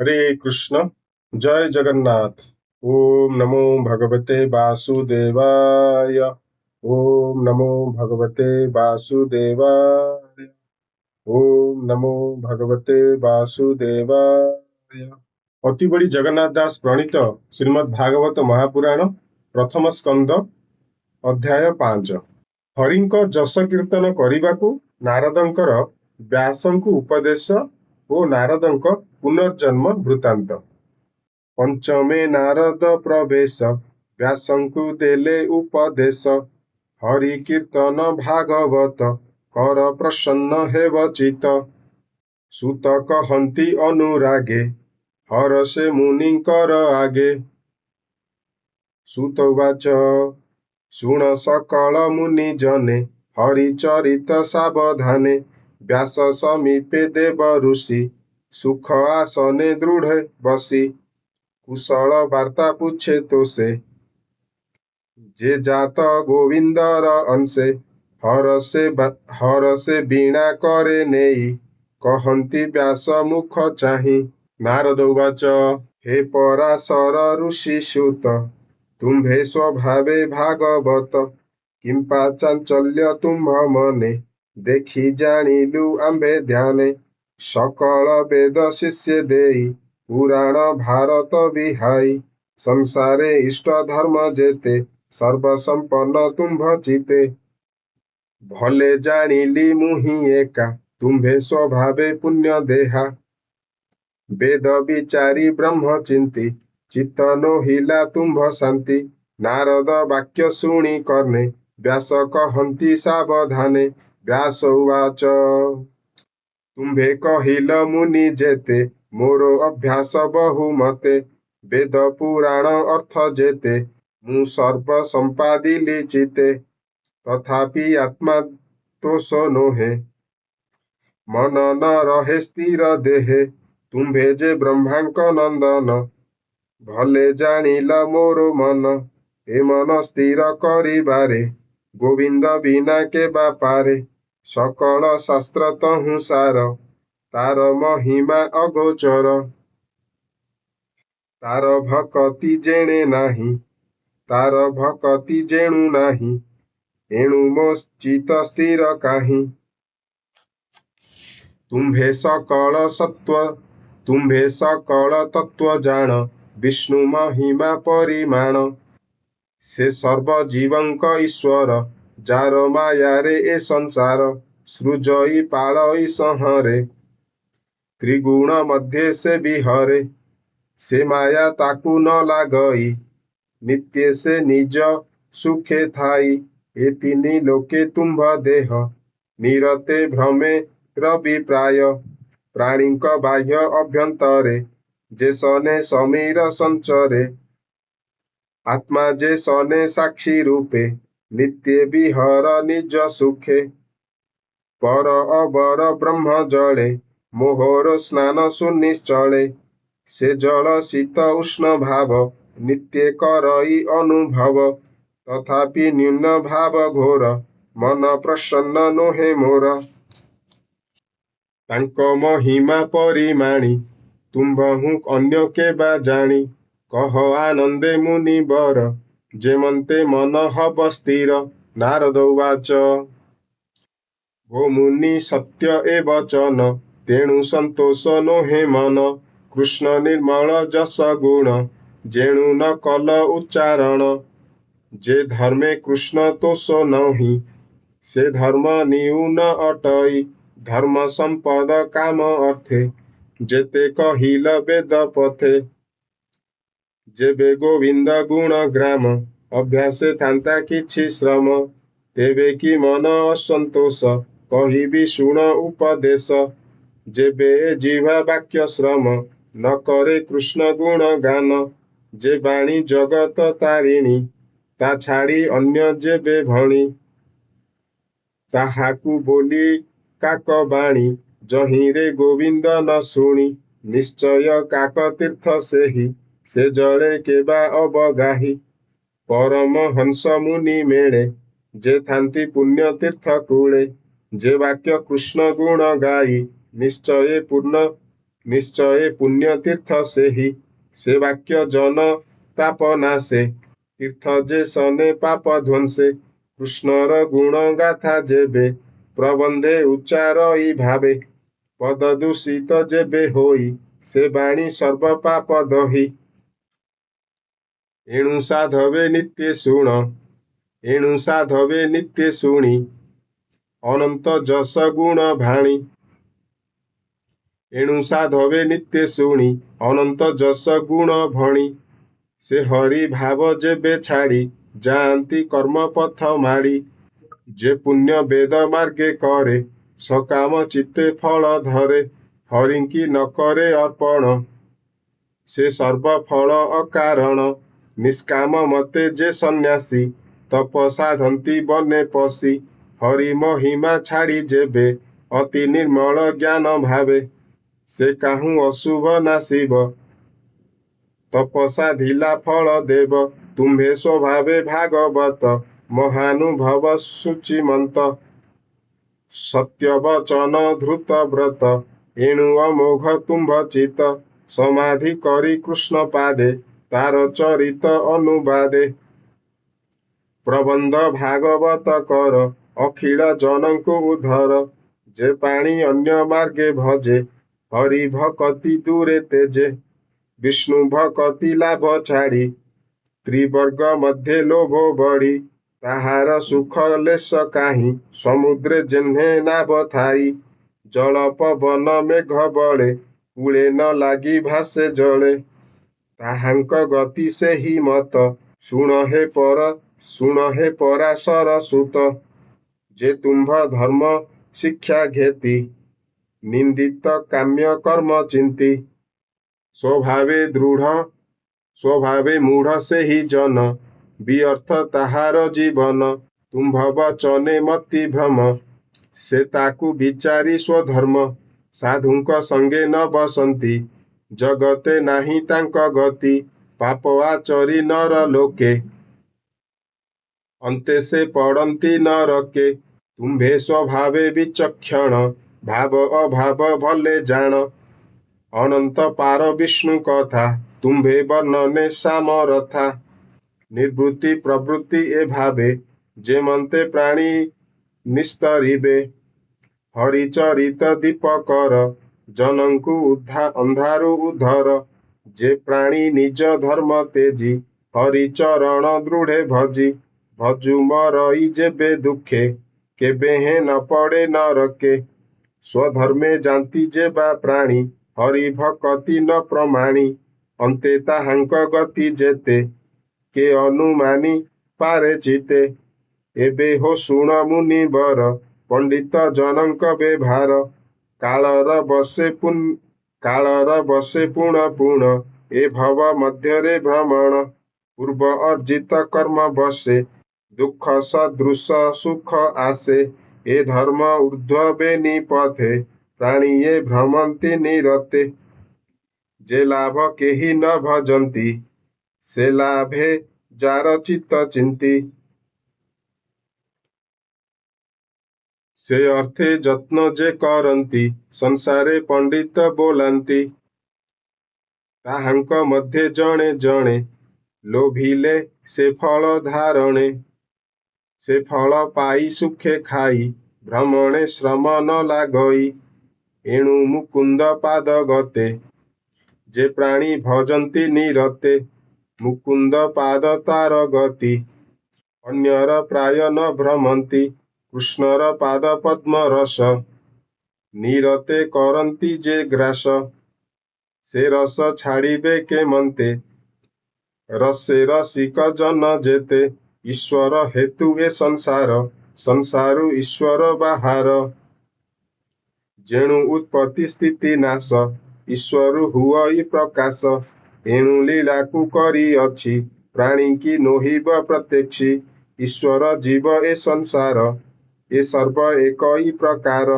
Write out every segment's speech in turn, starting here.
हरे कृष्ण। जय जगन्नाथ। ओम नमो भगवते वासुदेवाय। ओम नमो भगवते वासुदेवाय। ओम नमो भगवते वासुदेवाय। ଅତି ବଡ଼ି ଜଗନ୍ନାଥ ଦାସ ପ୍ରଣୀତ ଶ୍ରୀମଦ୍ ଭାଗବତ ମହାପୁରାଣ ପ୍ରଥମ ସ୍କନ୍ଧ ଅଧ୍ୟାୟ 5। ହରିଙ୍କ ଯଶ କୀର୍ତ୍ତନ କରିବାକୁ ନାରଦଙ୍କର ବ୍ୟାସଙ୍କୁ ଉପଦେଶ ଓ ନାରଦଙ୍କ ପୁନର୍ଜନ୍ମ ବୃତ୍ତାନ୍ତ। ପଞ୍ଚମେ ନାରଦ ପ୍ରବେଶ ବ୍ୟାସଙ୍କୁ ଦେଲେ ଉପଦେଶ। ହରି କୀର୍ତ୍ତନ ଭାଗବତ କର ପ୍ରସନ୍ନ ହେବ ଚିତ। ସୁତ କହନ୍ତି ଅନୁରାଗେ ହରଷେ ମୁନିଙ୍କର ଆଗେ। ସୁତ ଉବାଚ ଶୁଣ ସକଳ ମୁନି ଜନେ ହରିଚରିତ ସାବଧାନେ। ବ୍ୟାସ ସମୀପେ ଦେବ ଋଷି ସୁଖ ଆସନେ ଦୃଢ଼େ ବସି। କୁଶଳ ବାର୍ତ୍ତା ପୁଛେ ତ ସେ ଯେ ଜାତ ଗୋବିନ୍ଦର ଅଂଶେ। ହରଷେ ବୀଣା କରେ ନେଇ କହନ୍ତି ବ୍ୟାସ ମୁଖ ଚାହିଁ। ନାରଦ ଉବାଚ ହେ ପରାଶର ଋଷି ସୁତ ତୁମ୍ଭେ ସ୍ୱଭାବେ ଭାଗବତ। କିମ୍ପା ଚାଞ୍ଚଲ୍ୟ ତୁମ୍ଭ ମନେ ଦେଖି ଜାଣିଲୁ ଆମ୍ଭେ ଧ୍ୟାନେ। ସକଳ ବେଦ ଶିଷ୍ୟ ଦେଇ ପୁରାଣ ଭାରତ ବିହାଇ। ସଂସାରେ ଇଷ୍ଟ ଧର୍ମ ଯେତେ ସର୍ବସମ୍ପନ୍ନ ତୁମ୍ଭ ଚିତେ। ଭଲେ ଜାଣିଲି ମୁହିଁ ଏକା ତୁମ୍ଭେ ସ୍ୱଭାବେ ପୁଣ୍ୟ ଦେହା। ବେଦ ବିଚାରି ବ୍ରହ୍ମ ଚିନ୍ତି ଚିତ୍ତ ନୋହିଲା ତୁମ୍ଭ ଶାନ୍ତି। ନାରଦ ବାକ୍ୟ ଶୁଣି କର୍ଣ୍ଣେ ବ୍ୟାସ କହନ୍ତି ସାବଧାନେ। ବ୍ୟାସ ଉବାଚ ତୁମ୍ଭେ କହିଲ ମୁନି ଯେତେ ମୋର ଅଭ୍ୟାସ ବହୁ ମତେ। ବେଦ ପୁରାଣ ଅର୍ଥ ଯେତେ ମୁଁ ସର୍ବ ସମ୍ପାଦିଲି ଚିତେ। ତଥାପି ଆତ୍ମା ତୋଷ ନୋହେ ମନ ନ ରହେ ସ୍ଥିର ଦେହେ। ତୁମ୍ଭେ ଯେ ବ୍ରହ୍ମାଙ୍କ ନନ୍ଦନ ଭଲେ ଜାଣିଲ ମୋର ମନ। ଏ ମନ ସ୍ଥିର କରିବାରେ ଗୋବିନ୍ଦ ବିନା କେବା ପାରେ। ସକଳ ଶାସ୍ତ୍ର ତହୁଁ ସାର ତାର ମହିମା ଅଗୋଚର। ତାର ଭକତି ଜେଣେ ନାହିଁ ତାର ଭକତି ଯେଣୁ ନାହିଁ। ଏଣୁ ମୋ ଚିତ ସ୍ଥିର କାହିଁ। ତୁମ୍ଭେ ସକଳ ତତ୍ତ୍ୱ ଜାଣ ବିଷ୍ଣୁ ମହିମା ପରିମାଣ। ସେ ସର୍ବ ଜୀବଙ୍କ ଈଶ୍ୱର ଯାର ମାୟାରେ ଏ ସଂସାର। ସୃଜଇ ପାଳଇ ସଂହରେ ତ୍ରିଗୁଣ ମଧ୍ୟରେ ସେ ବିହରେ। ସେ ମାୟା ତାକୁ ନ ଲାଗଇ ନିତ୍ୟ ସେ ନିଜ ସୁଖେ ଥାଇ। ଏ ତିନି ଲୋକେ ତୁମ୍ଭ ଦେହ ନିରତେ ଭ୍ରମେ ରବି ପ୍ରାୟ। ପ୍ରାଣୀଙ୍କ ବାହ୍ୟ ଅଭ୍ୟନ୍ତରେ ଯେ ସନେ ସମୀର ସଞ୍ଚରେ। ଆତ୍ମା ଯେ ସନେ ସାକ୍ଷୀ ରୂପେ ନିତ୍ୟ ବିହର ନିଜ ସୁଖେ। ପର ଅବର ବ୍ରହ୍ମ ଜଳେ ମୋହର ସ୍ନାନ ସୁନିଶ୍ଚଳେ। ସେ ଜଳ ଶୀତ ଉଷ୍ଣ ଭାବ ନିତ୍ୟ କରଇ ଅନୁଭବ। ତଥାପି ନ୍ୟୁନ ଭାବ ଘୋର ମନ ପ୍ରସନ୍ନ ନୋହେ ମୋର। ତାଙ୍କ ମହିମା ପରିମାଣି ତୁମ୍ଭଙ୍କୁ ଅନ୍ୟ କେବା ଜାଣି। କହ ଆନନ୍ଦେ ମୁନି ବର ଯେମନ୍ତେ ମନ ହବ ସ୍ଥିର। ନାରଦ ଉବାଚ ଓ ମୁନି ସତ୍ୟ ଏ ବଚନ ତେଣୁ ସନ୍ତୋଷ ନୋହେ ମନ। କୃଷ୍ଣ ନିର୍ମଳ ଯଶ ଗୁଣ ଯେଣୁ ନ କଲ ଉଚ୍ଚାରଣ। ଯେ ଧର୍ମେ କୃଷ୍ଣ ତୋଷ ନହି ସେ ଧର୍ମ ନିଉନ ଅଟଇ। ଧର୍ମ ସମ୍ପଦ କାମ ଅର୍ଥେ ଯେତେ କହିଲ ବେଦ ପଥେ। ଯେବେ ଗୋବିନ୍ଦ ଗୁଣ ଗ୍ରାମ ଅଭ୍ୟାସେ ଥାନ୍ତା କିଛି ଶ୍ରମ। ତେବେ କି ମନ ଅସନ୍ତୋଷ କହିବି ଶୁଣ ଉପଦେଶ। ଯେବେ ଜିହ୍ବା ବାକ୍ୟ ଶ୍ରମ ନ କରେ କୃଷ୍ଣ ଗୁଣ ଗାନ। ଯେ ବାଣୀ ଜଗତ ତାରିଣୀ ତା ଛାଡ଼ି ଅନ୍ୟ ଯେବେ ଭଣି। ତାହାକୁ ବୋଲି କାକ ବାଣୀ ଯହିଁରେ ଗୋବିନ୍ଦ ନ ଶୁଣି। ନିଶ୍ଚୟ କାକ ତୀର୍ଥ ସେହି ସେ ଜଳେ କେବା ଅବଗାହି। ପରମ ହଂସ ମୁନି ମେଳେ ଯେ ଥାନ୍ତି ପୁଣ୍ୟ ତୀର୍ଥ କୂଳେ। ଯେ ବାକ୍ୟ କୃଷ୍ଣ ଗୁଣ ଗାଇ ନିଶ୍ଚୟ ପୂର୍ଣ୍ଣ निश्चय पुण्य तीर्थ से वाक्य जन ताप नाशे तीर्थ जे सने पाप ध्वंसे कृष्णर गुण गाथा जेबे प्रबंधे उच्चार भावे पद दूषित जेबे होई से बाणी सर्व पाप दही एणु साधवे नित्य शुण एणु साधवे नित्य शुणी अनंत जस गुण भाणी एणु साधवे नित्य शुणी अनंत जस गुण भणी से हरि भाव जेबे छाड़ी जाती कर्म पथ माड़ी जे पुण्य वेद मार्गे करे सकाम चित्ते फल धरे हरिंकी न करे अर्पण से सर्व फल अकारण निष्काम मते जे सन्यासी तप साधंती बने पशी हरि महिमा छाड़ी जेबे अति निर्मल ज्ञान भावे से काहू अशुभ नाशिब तपसा धिला फल देव तुम्हे स्वभावे भागवत महानुभव शुचिमंत सत्य वचन धृत व्रत एणु अमोघ तुम्भ चित समाधि करी कृष्ण पादे तार चरित अनुवादे प्रबंध भागवत कर अखिल जनଙ୍କୁ उधर जे पाणी अन्य मार्गे भजे हरि भक्ति दूरे तेजे विष्णु भक्ति लाभ छाड़ी त्रिवर्ग मध्य लोभ बड़ी ताहार सुख लेश काहि समुद्र जेह्ने नाभ थाई जल पवन मेघ बळे कूले न लागी भासे जळे ताहांक गति से ही मत शुण हे पराशर सुत जे तुम्भ धर्म शिक्षा घेती निंदित काम्य कर्म चिंती स्वभावे मूढ़ से ही जन व्यर्थ ताहार जीवन तुम्भ वचने मति भ्रम से ताकू विचारी स्वधर्म साधुंक संगे न बसंती जगते नाही तांक गति पाप आचरी नर लोके अंते से पड़ंती नरके तुम्भे स्वभावे विचक्षण भाव अभाव भले जान अनंत पार विष्णु कथा तुम्भे वर्णने सामरथा निर्वृत्ति प्रवृत्ति ए भावे जेमंते प्राणी निस्तरिबे हरिचरित दीपकर जनंकु अंधारु उधर जे प्राणी निज धर्म तेजी हरिचरण दृढ़े भजी भजु मरई जेबे दुखे केबे हे न पड़े नरके स्वधर्मे जानती जेबा प्राणी हरि भक्ति न प्रमाणी अंते ताहांक गति जेते के अनुमानी पारे चिते एबे हो शुण मुनि बर पंडित जनक व्यवहार कालर बसे पुण पुण ए भव मध्यरे भ्रमण पूर्व अर्जित कर्म बसे दुख सदृश सुख आसे ए धर्म ऊर्ध्वे निपथे प्राणी ये भ्रमंती निरते जे लाभ केही न भजंती से लाभे जार चित्त चिंती से अर्थे जत्न जे करंती संसारे पंडित बोलांती ताहांक मध्य जणे जणे लोभिले से फल धारणे से फल पाई सुखे खाई भ्रमणे श्रम न लागई एणु मुकुंद पाद गते जे प्राणी भजंती निरते मुकुंद पाद तार गति अन्यर प्राय न भ्रमंती कृष्णर पाद पद्म रस निरते करंती जे ग्रास से रस छाड़िबे के मंते रसे रसिक जन जेते ईश्वर हेतु ए संसारु ईश्वर बाहार जेणु उत्पत्ति स्थिति नाश ईश्वरु हुई प्रकाश एणु लीला कु करी अछि प्राणी की नोहिब प्रत्यक्षी ईश्वर जीव ए संसार ए सर्व एक ही प्रकार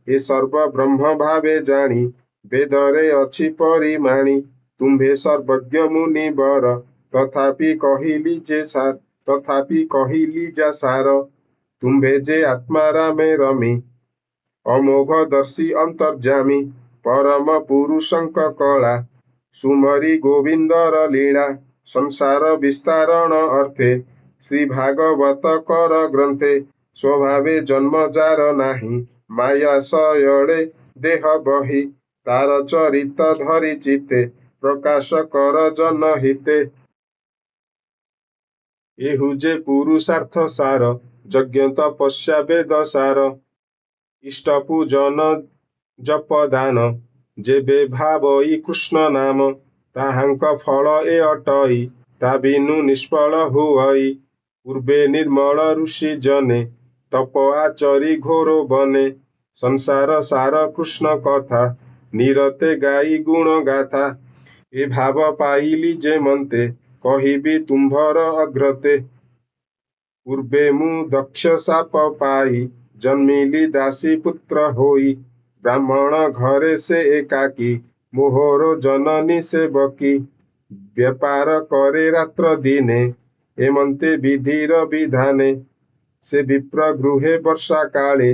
ए सर्व ब्रह्म भावे जानी वेदरे अछि परिमाणी तुम्भे सर्वज्ञ मुनि बर तथापि कहिली जा सार तुम्भे जे आत्मा रामे रमी अमोघ दर्शी अंतर्जामी परम पुरुषଙ୍କ कला सुमरी गोविंदर लीला संसार विस्तारण अर्थे श्री भागवत कर ग्रंथे स्वभावे जन्म जार नाही माया सयळे देह बही तार चरित धरि चित्ते प्रकाश कर जन हिते एहु जे पुरुषार्थ सार यज्ञ तपस्या वेद सार इष्ट पूजन जप दान जेबे भावई कृष्ण नाम ताहांक फल ए अटई ता बिनु निष्फल हुई पूर्वे निर्मल ऋषि जने तप आचरी घोर बने संसार सार कृष्ण कथा निरते गाई गुण गाथा ए भाव पाइली जे मन्ते कहिबी तुम्भर अग्रते पूर्वे मु दक्ष साप पाई जन्मिली दासी पुत्र होई ब्राह्मण घरे से एकाकी मोहर जननी सेवकी व्यापार करे रात्र दिने एमंते विधिर विधाने से विप्र गृहे वर्षा काले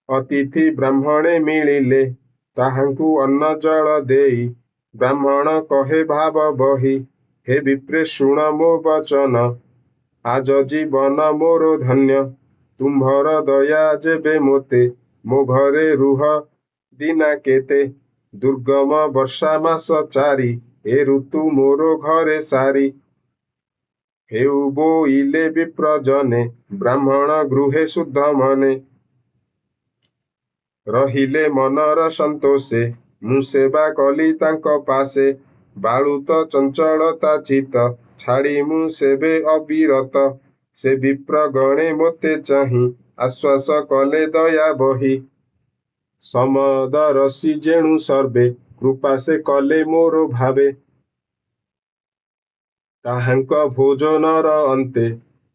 अतिथि ब्राह्मणे मिलिले ताहांकु अन्न जल देई ब्राह्मण कहे भाव बही हे विप्रे शुण मो वचन आज जीवन मोर धन्य तुम्भर दया जेबे मोते मो घरे रुह दिना केते दुर्गम वर्षा मास चारि ए ऋतु मोर घरे सारी हेउ बोइले विप्रजने ब्राह्मण गृहे शुद्ध मने रहिले मनर संतोषे मु सेवा कली तांक पासे बाळुत चंचलता चित छाड़ी मु सेबे अविरत से विप्र गणे मोते चाही आश्वास कले दया बही समदरसी जेणु सर्वे कृपा से कले मोर भावे ताहांक भोजनर अन्ते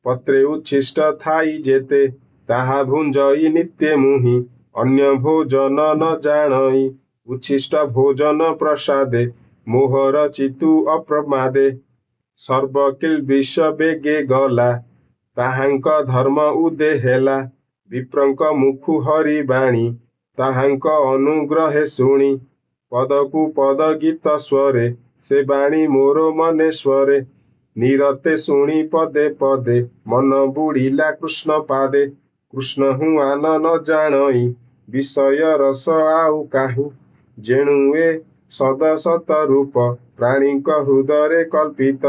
पत्रे उच्छिष्ट थाई जेते ताहा भुंजई नित्य मुहि अन्य भोजन न जानई उच्छिष्ट भोजन प्रसादे मोहर चितु अप्रमादे सर्वकिल विष बेगे गला ताहांक धर्म उदे हेला विप्रंक मुखु हरि बाणी ताहांक अनुग्रहे शुणी पदकु पद गीत स्वरे से बाणी मोर मनेश्वरे निरते शुणी पदे पदे मन बुड़िला कृष्ण पादे कृष्ण हूँ आन न जानई विषय रस आउ काहू जेणुए सद सत रूप प्राणीक हृदय कल्पित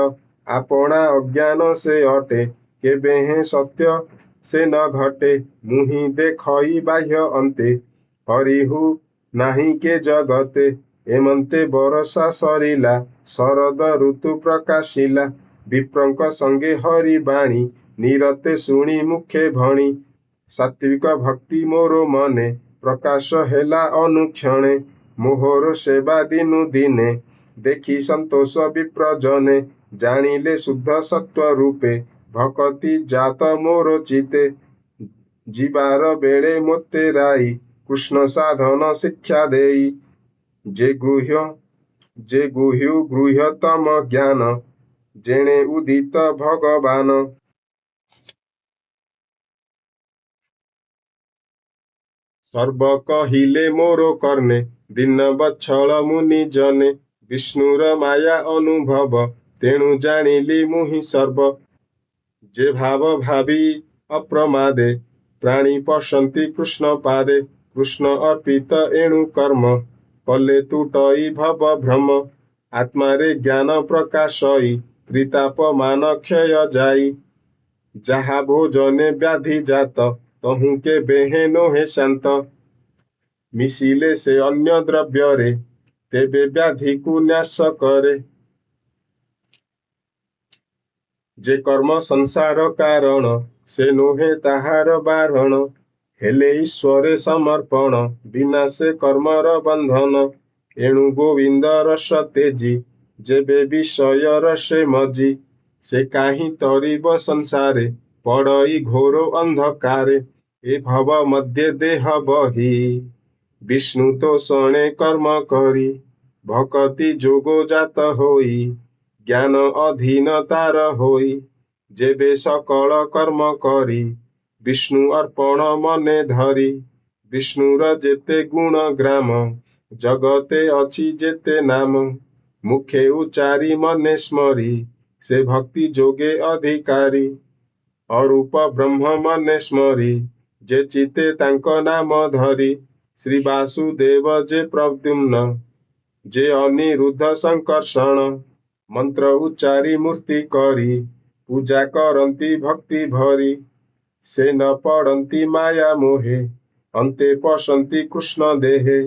आपणा अज्ञान से अटे केबे हे सत्य से न घटे मुहि देखई बाह्य अन्ते हरिहु नाही के जगते एमंते बरसा सरिला शरद ऋतु प्रकाशिला विप्रंक संगे हरि बाणी निरते शुणी मुखे भणी सात्विक भक्ति मोर मने प्रकाश हेला अनुक्षणे मोहर सेवा दिनु दिने देखी संतोष विप्रजने जानिले शुद्ध सत्व रूपे भक्ति जात मोर चिते जीवार बेले मोते राई कृष्ण साधन शिक्षा देई जे गुह्यु गृह्यतम ज्ञान जेणे उदित भगवान सर्व कहिले मोर कर्णे दिन बच्छल मुनि जने विष्णुर माया अनुभव तेणु जानिली मुहि सर्व जे भाव भावी अप्रमादे प्राणी पशन्ति कृष्ण पादे कृष्ण अर्पित एणु कर्म कले तुटई भव भ्रम आत्मारे ज्ञान प्रकाशई त्रिताप मान क्षय जाई जहा भोजने व्याधि जात तहु के बेहे नोहे शांत मिसिले से अन्य द्रव्य रे तेबे व्याधि को न्यास करे जे कर्म संसार कारण से नोहे ताहार बारण हेले ईश्वरे समर्पण बिना से कर्मर बंधन एणु गोविंद रस तेजी जेबे विषय रसे मजी से काहि तरिब संसारे पड़ई घोर अंधकारे ए भव मध्य देह बही विष्णु तो शणे कर्म करी भक्ति जोगो जात होई ज्ञान अधीन तार होई जेबे सकल कर्म करी विष्णु अर्पण मने धरी विष्णुर जेते गुण ग्राम जगते अछि जेते नाम मुखे उच्चारी मने स्मरी से भक्ति जोगे अधिकारी अरूप ब्रह्म मने स्मरी जे चिते तांको नाम धरी श्री वासुदेव जे प्रद्युम्न जे अनिरुद्ध संकर्षण मंत्र उच्चारी मूर्ति करी पूजा करंती भक्ति भरी से न पड़ंती माया मोहे अन्ते पशन्ति कृष्ण देहे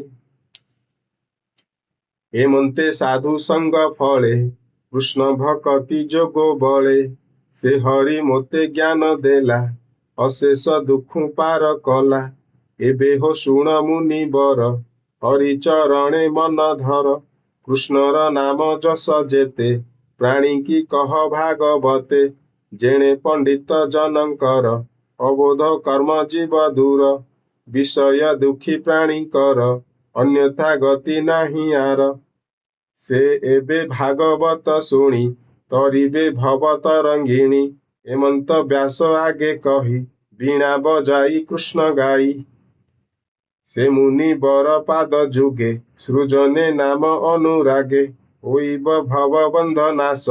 हेमंते साधु संग फले कृष्ण भक्ति जोगो बळे से हरि मोते ज्ञान देला अशेष दुख पार कला एबे हो शुण मुनि बर हरि चरणे मन धर कृष्णर नाम जस जेते प्राणी की कह भागवते जेणे पंडित जनकर अबोध कर्म जीव दूर विषय दुखी प्राणी कर अन्यथा गति नाही आर से एबे भागवत शुणी तरिबे भव तरंगिणी हेमंत व्यास आगे कही वीणा बजाई कृष्ण गाई से मुनि बर पाद जुगे सृजने नाम अनुरागे होइब भव बंध नाश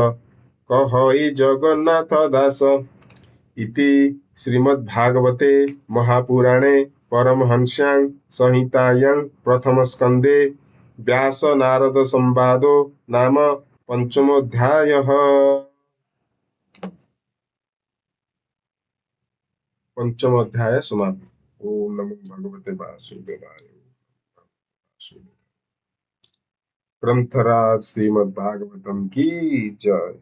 कहई जगन्नाथ दास इति श्रीमद्भागवते महापुराणे परमहंस्यां संहितायां प्रथमस्कन्धे व्यास नारद संवादो नाम पंचमोऽध्यायः। पंचमोऽध्याय समाप्त। ओम नमो भगवते वासुदेवाय। ग्रंथराज श्रीमद्भागवतम की जय।